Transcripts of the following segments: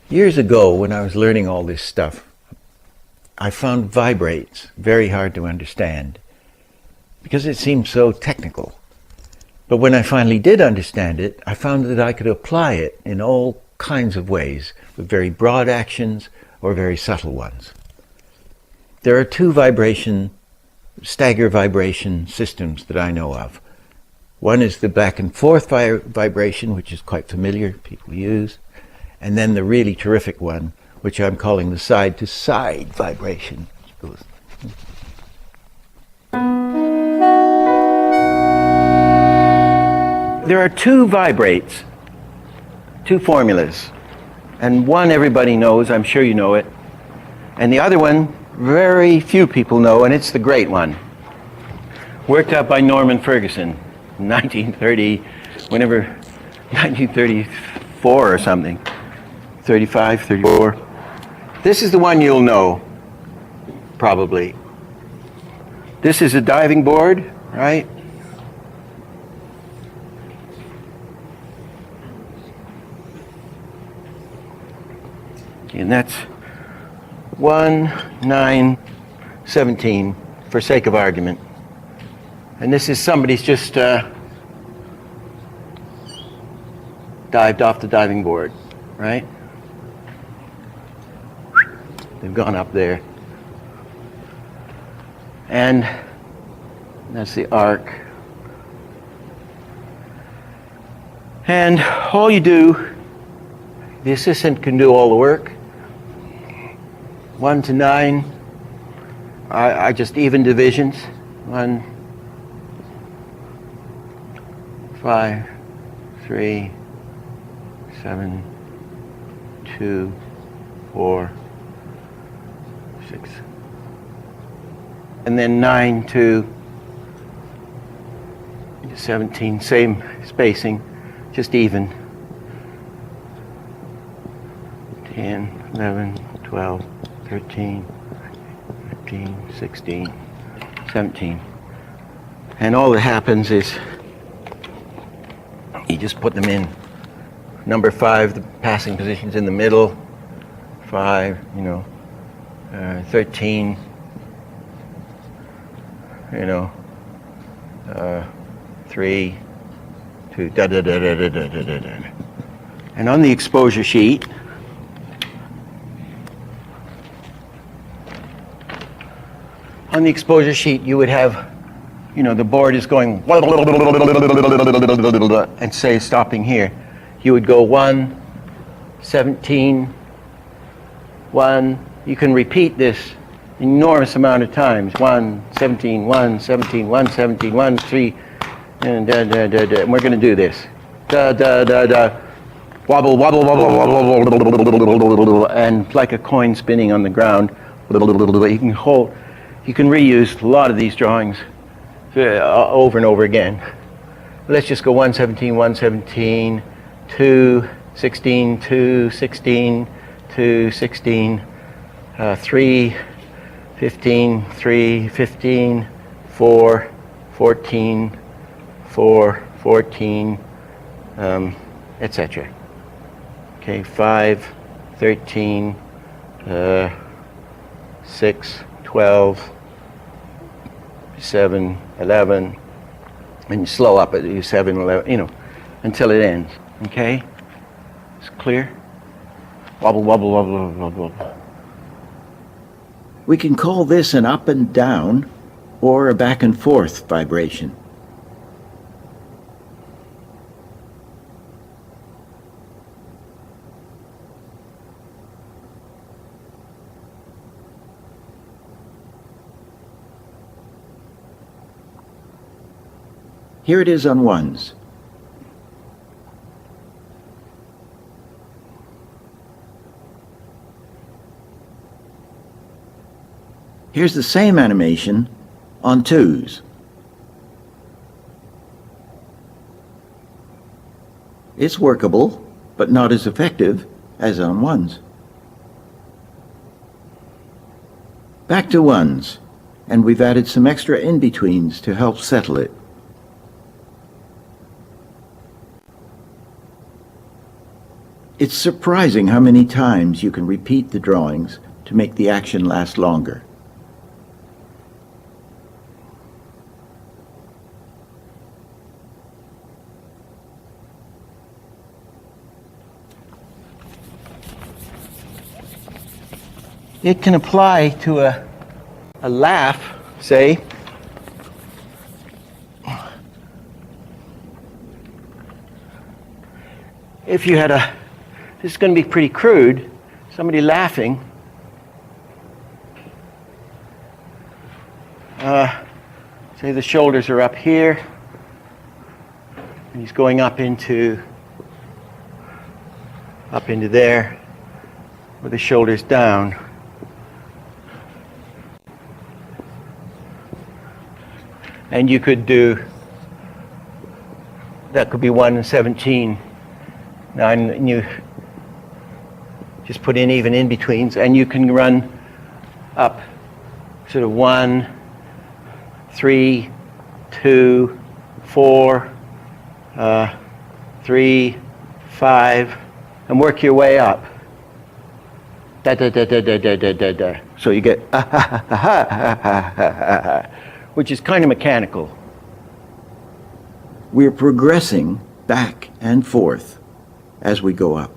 Years ago, when I was learning all this stuff, I found vibrates very hard to understand because it seemed so technical. But when I finally did understand it, I found that I could apply it in all kinds of ways, with very broad actions or very subtle ones. There are two stagger vibration systems that I know of. One is the back and forth vibration, which is quite familiar, people use, and then the really terrific one, which I'm calling the side to side vibration. There are two vibrates, two formulas, and one everybody knows, I'm sure you know it, and the other one very few people know, and it's the great one. Worked out by Norman Ferguson, 1930, 1934 or something, 35, 34. This is the one you'll know, probably. This is a diving board, right? And that's 1, 9, 17, for sake of argument. And this is somebody's just dived off the diving board, right? They've gone up there. And that's the arc. And all you do, the assistant can do all the work. 1 to 9, I just even divisions. 1, 5, 3, 7, 2, 4, 6. And then 9 to 17, same spacing, just even. 10, 11, 12, 13, 15, 16, 17. And all that happens is you just put them in. Number 5, the passing position's in the middle. 5, 13, 3, 2, da da da da da da da da. And on the exposure sheet, you would have, the board is going and say stopping here. You would go 1, 17, 1. You can repeat this enormous amount of times. 1, 17, 1, 17, 1, 17, 1, 3, and da da da da. And we're going to do this. Da da da da. Wobble, wobble, wobble, wobble, wobble, and like a coin spinning on the ground. You can reuse a lot of these drawings over and over again. Let's just go 1, 17, 1, 17, 2, 16, 2, 16, 2, 16, 3, 15, 3, 15, 4, 14, 4, 14, etc. Okay, 5, 13, 6, 12, 7, 11, and you slow up at 7, 11, until it ends. Okay? It's clear? Wobble, wobble, wobble, wobble, wobble. We can call this an up and down or a back and forth vibration. Here it is on ones. Here's the same animation on twos. It's workable, but not as effective as on ones. Back to ones, and we've added some extra in-betweens to help settle it. It's surprising how many times you can repeat the drawings to make the action last longer. It can apply to a laugh, say. If you had this is going to be pretty crude, somebody laughing. Say the shoulders are up here, and he's going up into there, with the shoulders down. And you could do, that could be 1 and 17. Now, and you just put in even in-betweens, and you can run up sort of 1, 3, 2, 4, 3, 5, and work your way up. Da da da da da da da da da. So you get which is kind of mechanical. We're progressing back and forth as we go up.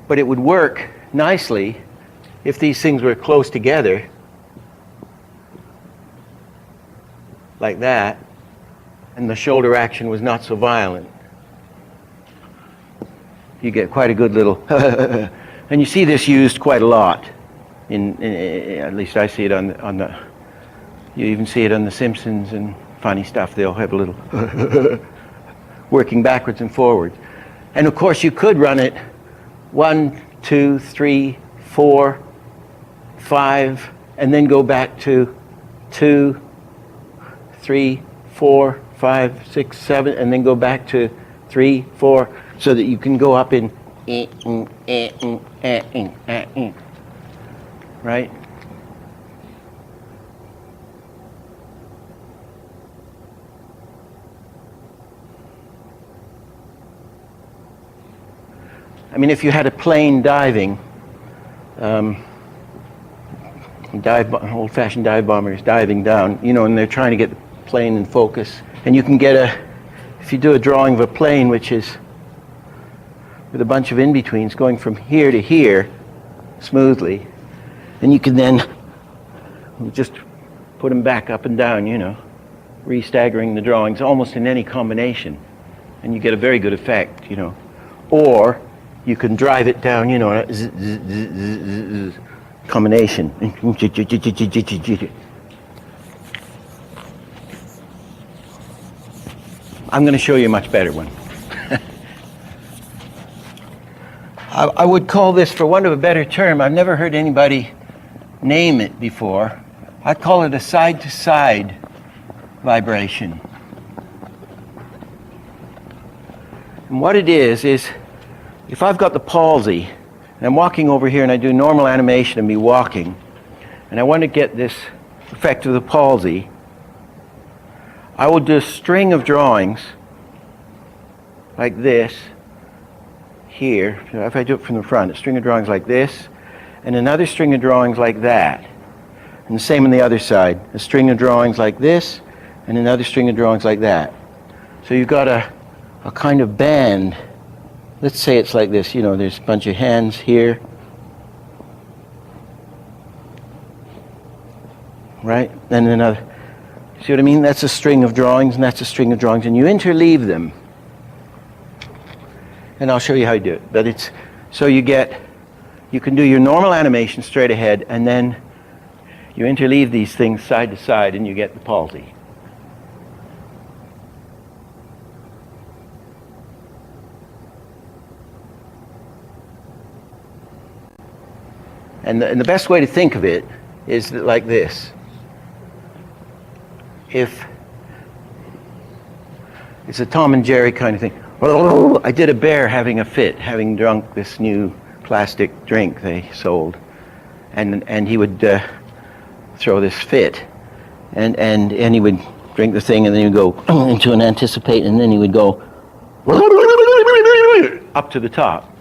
But it would work nicely if these things were close together, like that, and the shoulder action was not so violent. You get quite a good little, and you see this used quite a lot. At least I see it on the. You even see it on The Simpsons and funny stuff. They'll have a little working backwards and forwards, and of course you could run it 1, 2, 3, 4, 5, and then go back to 2, 3, 4, 5, 6, 7, and then go back to 3, 4, so that you can go up in right? I mean, if you had a plane diving, old-fashioned dive bombers diving down, you know, and they're trying to get the plane in focus, and you can get if you do a drawing of a plane which is with a bunch of in-betweens going from here to here smoothly, then you can then just put them back up and down, you know, re-staggering the drawings almost in any combination, and you get a very good effect, you know. Or you can drive it down, you know, combination. I'm going to show you a much better one. I would call this, for want of a better term, I've never heard anybody name it before. I'd call it a side-to-side vibration. And what it is if I've got the palsy, and I'm walking over here and I do normal animation of me walking, and I want to get this effect of the palsy, I will do a string of drawings like this here. If I do it from the front, a string of drawings like this, and another string of drawings like that. And the same on the other side, a string of drawings like this, and another string of drawings like that. So you've got a kind of band. Let's say it's like this, you know, there's a bunch of hands here, right? And another, see what I mean? That's a string of drawings, and that's a string of drawings, and you interleave them. And I'll show you how you do it. But it's, so you can do your normal animation straight ahead, and then you interleave these things side to side, and you get the palsy. And the best way to think of it is like this. if it's a Tom and Jerry kind of thing. I did a bear having a fit, having drunk this new plastic drink they sold, and he would throw this fit, and he would drink the thing, and then he would go into an anticipate, and then he would go up to the top,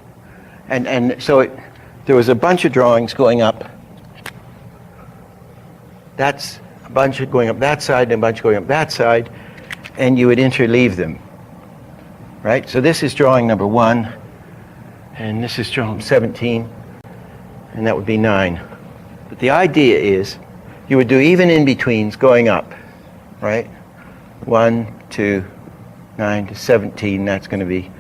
and so there was a bunch of drawings going up. That's a bunch of going up that side, and a bunch going up that side, and you would interleave them. Right? So this is drawing number 1, and this is drawing 17, and that would be 9. But the idea is you would do even in-betweens going up, right? 1, 2, 9 to 17, that's going to be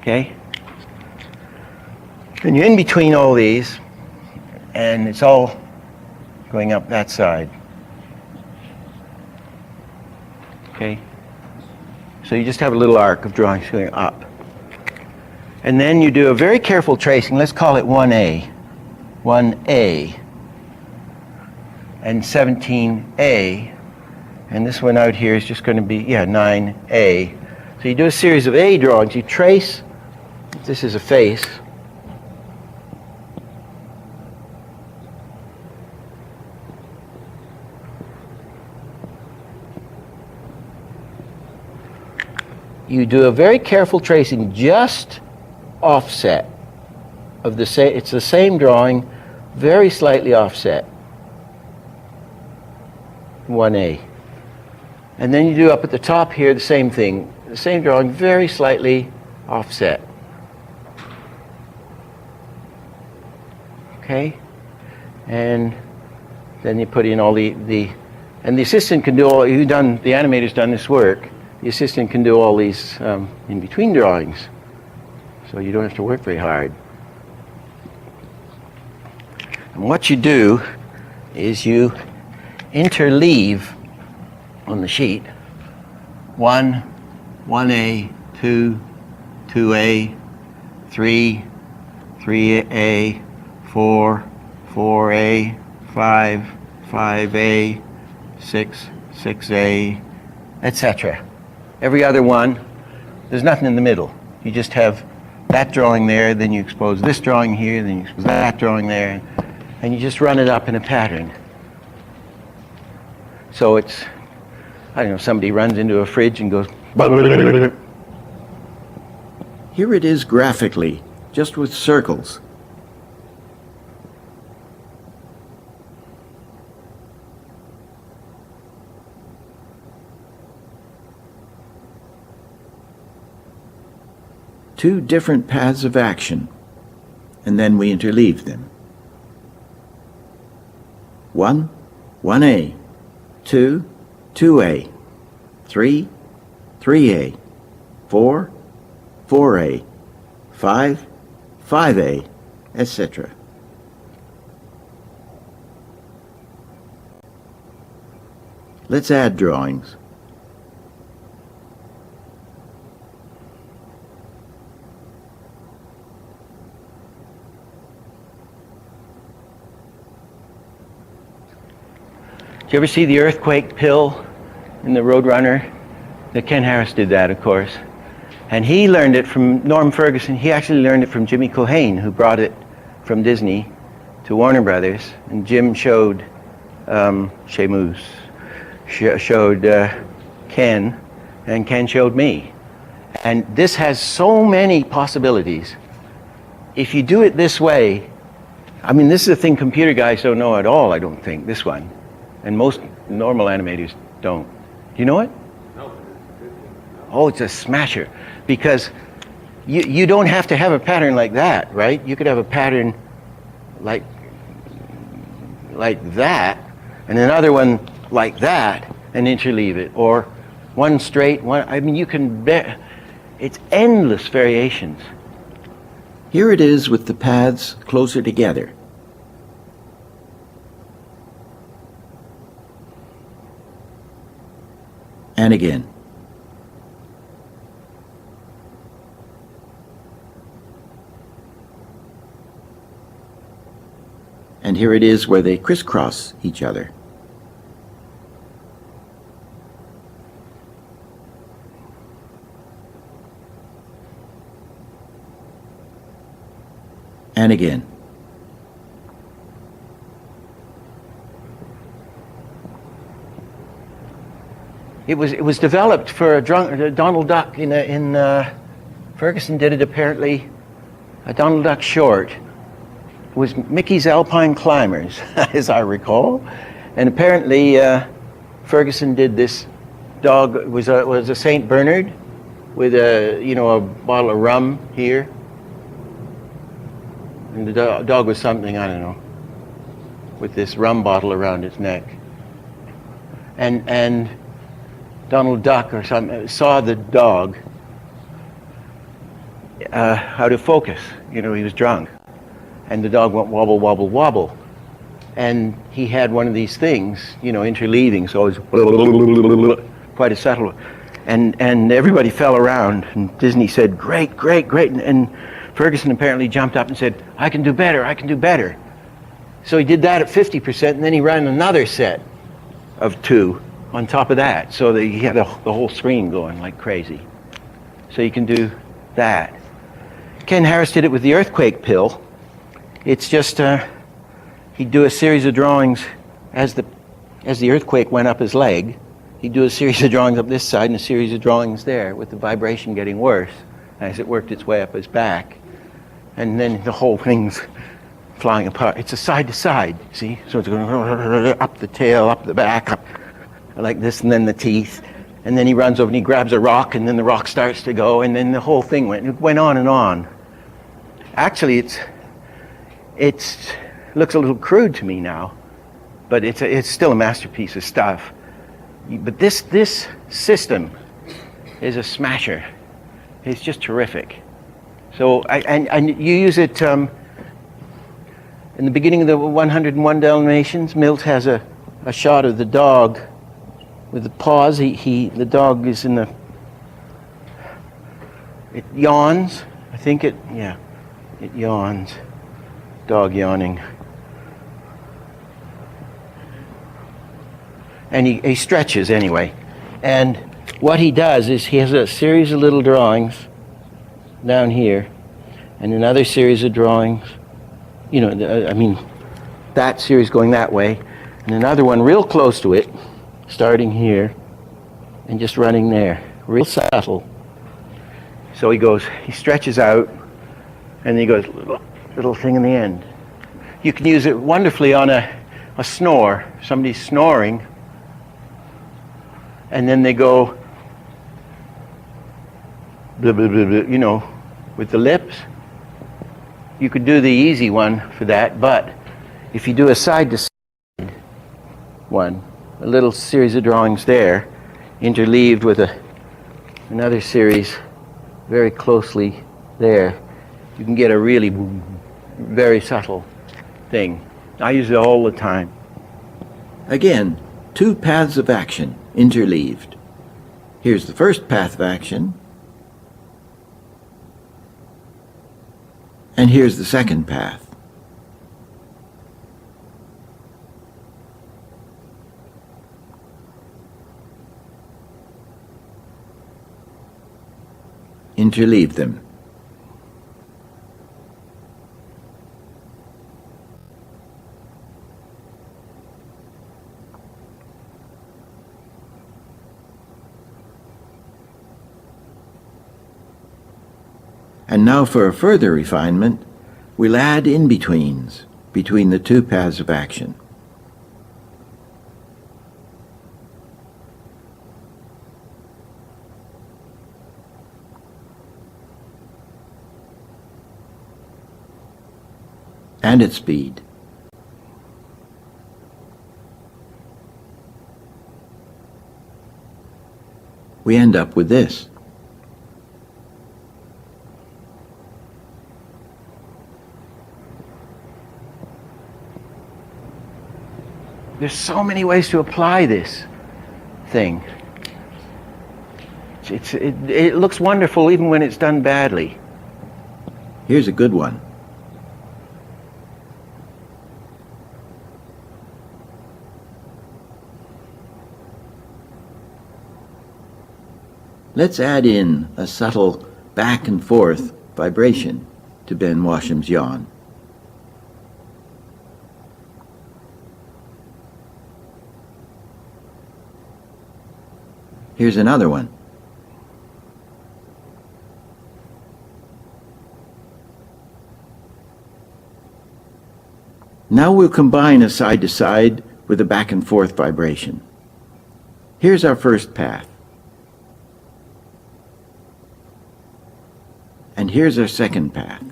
okay? And you're in between all these, and it's all going up that side. Okay? So you just have a little arc of drawings going up. And then you do a very careful tracing. Let's call it 1A. 1A. And 17A. And this one out here is just going to be, 9A. So you do a series of A drawings. You trace. This is a face. You do a very careful tracing, just offset of the same. It's the same drawing, very slightly offset. 1A. And then you do up at the top here the same thing, the same drawing, very slightly offset. Okay? And then you put in all the and the assistant can do all, the animator's done this work. The assistant can do all these in-between drawings, so you don't have to work very hard. And what you do is you interleave on the sheet 1, 1A, 2, 2A, 3, 3A, 4, 4A, 5, 5A, 6, 6A, etc. Every other one, there's nothing in the middle. You just have that drawing there, then you expose this drawing here, then you expose that drawing there, and you just run it up in a pattern. So it's, I don't know, somebody runs into a fridge and goes, Here it is graphically, just with circles. Two different paths of action, and then we interleave them. 1, 1A, 2, 2A, 3, 3A, 4, 4A, 5, 5A, etc. Let's add drawings. Do you ever see the earthquake pill in the Roadrunner? Ken Harris did that, of course. And he learned it from Norm Ferguson. He actually learned it from Jimmy Culhane, who brought it from Disney to Warner Brothers. And Jim showed Shamus, showed Ken, and Ken showed me. And this has so many possibilities. If you do it this way, I mean, this is a thing computer guys don't know at all, I don't think, this one. And most normal animators don't. Do you know it? No. Oh, it's a smasher. Because you don't have to have a pattern like that, right? You could have a pattern like that, and another one like that, and interleave it. Or one straight, one, I mean, you can, it's endless variations. Here it is with the paths closer together. And again. And here it is where they crisscross each other. And again. It was developed for Donald Duck in Ferguson did it apparently, a Donald Duck short. It was Mickey's Alpine Climbers, as I recall, and apparently Ferguson did this dog. It was a Saint Bernard with a bottle of rum here, and the dog was something, I don't know, with this rum bottle around its neck, and Donald Duck or something saw the dog out of focus. He was drunk, and the dog went wobble, wobble, wobble, and he had one of these things, interleaving, so it was quite a subtle, and everybody fell around, and Disney said, great, great, great, and Ferguson apparently jumped up and said, I can do better, I can do better. So he did that at 50%, and then he ran another set of 2 on top of that, so that he had the whole screen going like crazy. So you can do that. Ken Harris did it with the earthquake pill. It's just he'd do a series of drawings as the earthquake went up his leg. He'd do a series of drawings up this side and a series of drawings there, with the vibration getting worse as it worked its way up his back, and then the whole thing's flying apart. It's a side to side, see? So it's going up the tail, up the back, up like this, and then the teeth, and then he runs over and he grabs a rock, and then the rock starts to go, and then the whole thing went on and on. Actually, it looks a little crude to me now, but it's still a masterpiece of stuff. But this system is a smasher. It's just terrific. So and you use it in the beginning of the 101 Dalmatians. Milt has a shot of the dog with the paws. The dog is it yawns. I think it yawns. Dog yawning. And he stretches anyway. And what he does is he has a series of little drawings down here, and another series of drawings, that series going that way, and another one real close to it, starting here, and just running there, real subtle. So he stretches out, and he goes, little thing in the end. You can use it wonderfully on a snore. Somebody's snoring, and then they go, blah, blah, blah, blah, with the lips. You could do the easy one for that, but if you do a side-to-side one, a little series of drawings there, interleaved with another series very closely there, you can get a really very subtle thing. I use it all the time. Again, 2 paths of action interleaved. Here's the first path of action, and here's the second path. Interleave them. And now for a further refinement, we'll add in-betweens between the 2 paths of action. And at speed. We end up with this. There's so many ways to apply this thing. It looks wonderful even when it's done badly. Here's a good one. Let's add in a subtle back and forth vibration to Ben Washam's yawn. Here's another one. Now we'll combine a side-to-side with a back and forth vibration. Here's our first path. And here's our second path.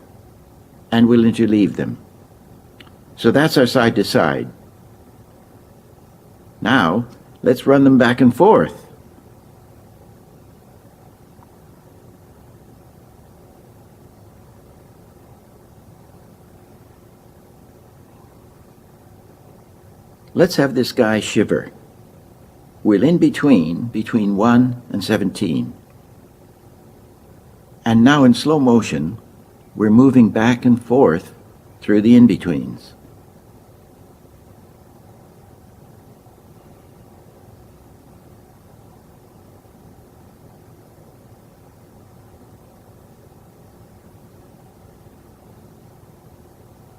And we'll interleave them. So that's our side-to-side. Now, let's run them back and forth. Let's have this guy shiver. We'll in between 1 and 17. And now in slow motion, we're moving back and forth through the in-betweens.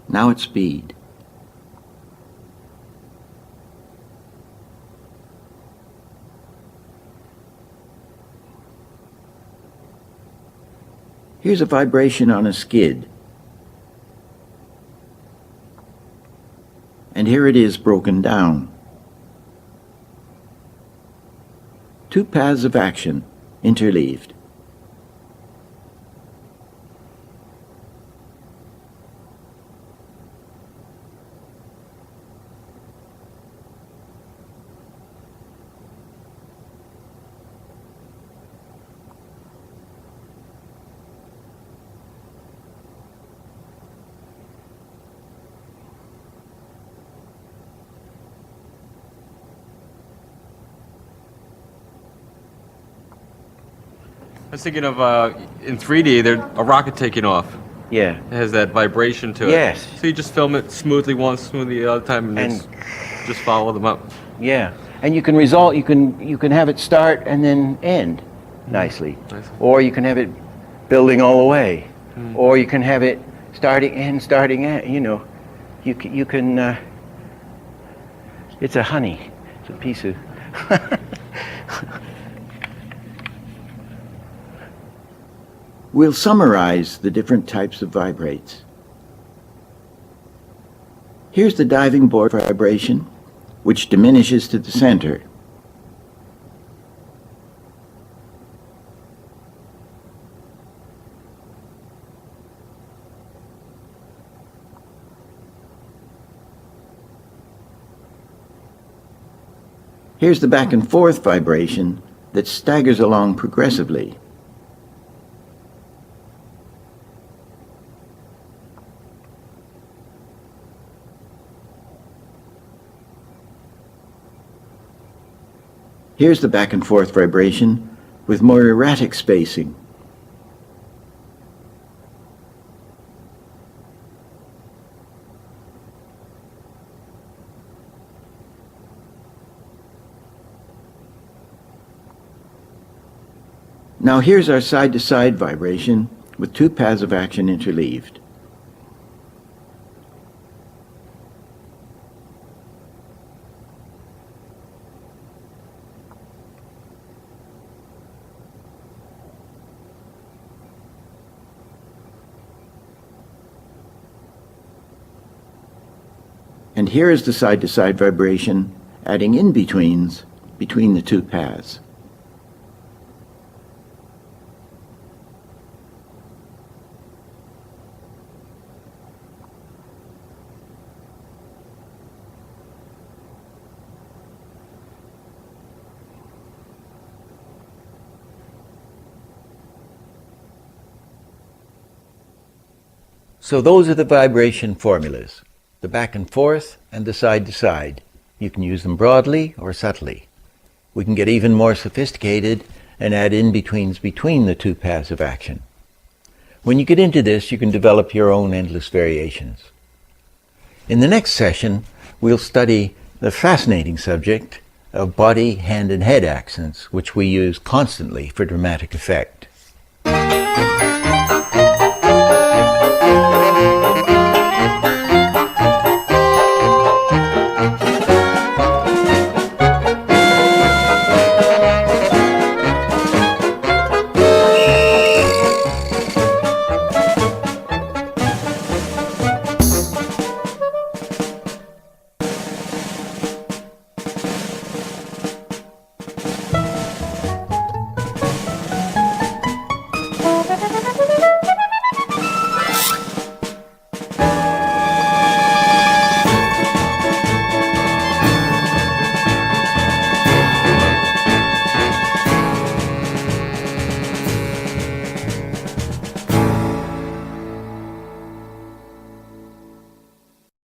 Now at speed. Here's a vibration on a skid. And here it is broken down. 2 paths of action interleaved. I was thinking of in 3D, there's a rocket taking off. Yeah. It has that vibration to it. Yes. So you just film it smoothly once, smoothly the other time, and just follow them up. Yeah. And you can you can have it start and then end nicely. Or you can have it building all the way. Or you can have it starting end, you know. You can it's a honey. It's a piece of We'll summarize the different types of vibrates. Here's the diving board vibration, which diminishes to the center. Here's the back and forth vibration that staggers along progressively. Here's the back and forth vibration with more erratic spacing. Now here's our side-to-side vibration with 2 paths of action interleaved. And here is the side-to-side vibration, adding in-betweens between the 2 paths. So those are the vibration formulas, the back and forth and the side to side. You can use them broadly or subtly. We can get even more sophisticated and add in-betweens between the 2 paths of action. When you get into this, you can develop your own endless variations. In the next session, we'll study the fascinating subject of body, hand, and head accents, which we use constantly for dramatic effect.